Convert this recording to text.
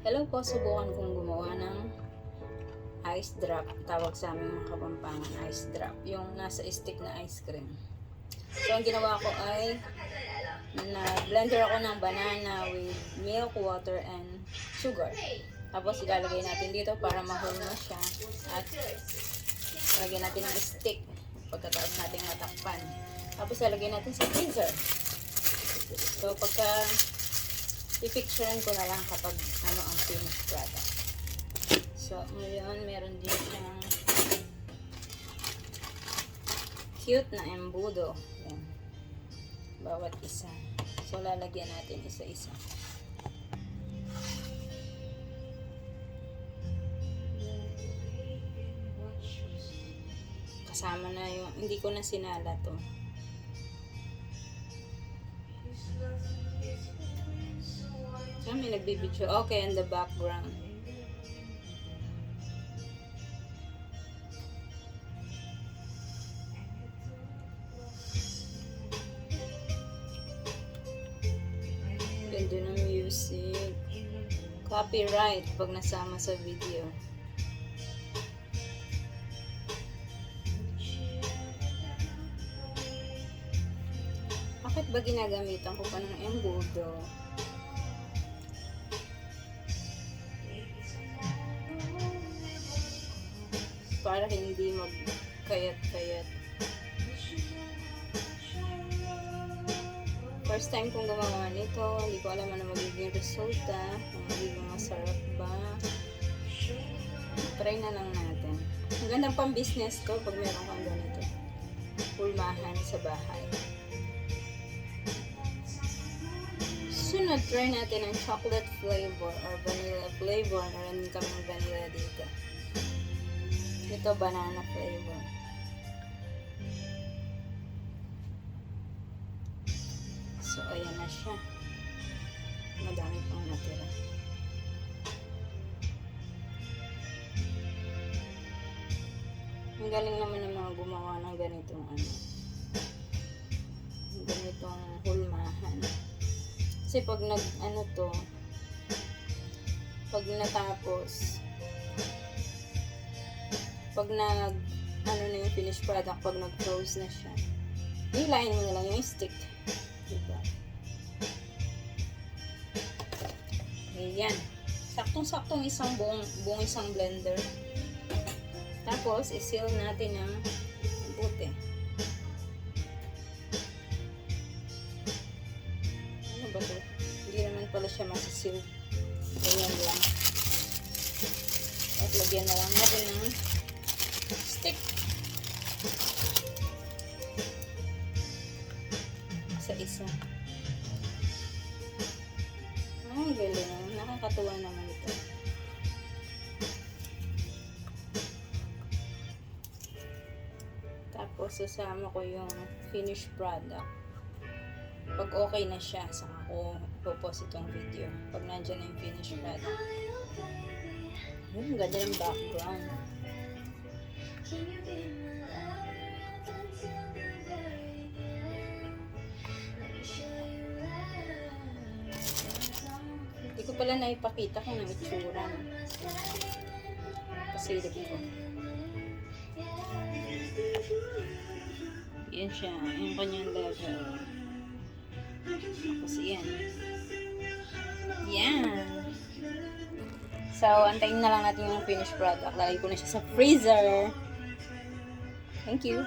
Hello po, subukan kong gumawa ng ice drop. Tawag sa aming mga Kapampangan, ice drop. Yung nasa stick na ice cream. So, ang ginawa ko ay na-blender ako ng banana with milk, water, and sugar. Tapos, ilalagay natin dito para mahulma siya. At lagyan natin ng stick pagkatapos natin matakpan. Tapos, ilalagay natin sa freezer. So, pagka i-picturean ko na lang kapag ano ang finished product. So, ngayon, meron din siyang cute na embudo. Yan. Bawat isa. So, lalagyan natin isa-isa. Kasama na yung, hindi ko na sinala to. So, may nagbibidyo. Okay, in the background. Ganda ng music. Copyright pag nasama sa video. Bakit ba ginagamitan ko pa ng embudo? Para hindi magkayat-kayat. First time kong gumawa nito, hindi ko alam ano magiging resulta, kung magiging masarap ba. Try na lang natin. Ang gandang pang business to pag meron kang ganito. Pulmahan sa bahay. Sunod, try natin ang chocolate flavor or vanilla flavor. Meron din kami vanilla dito. Ito, banana flavor. So, ayan na siya. Madami pang natira. Ang galing naman ng mga gumawa ng ganitong ganitong hulmahan. Kasi pag pag natapos, pag na yung finished product, pag nag-close na siya, hilahin mo na lang yung stick. Diba? Ayan. Saktong-saktong buong isang blender. Tapos, i-seal natin ang buti. Ano ba ito? Hindi naman pala siya masisil. Ayan lang. At lagyan na lang natin ng stick. Isa-isa. Ay, galing. Nakakatuwa naman ito. Tapos, sasama ko yung finished product. Pag okay na siya, saka ko ipopost itong video. Pag nandyan na yung finished product. Ang ganda ng background. Hindi ko pala naipakita kung ang itsura. Pasilip ko. Yan siya. Yung kanyang level. Tapos yan. Yan. So, antayin na lang natin yung finished product. Lalagay ko na siya sa freezer. Thank you.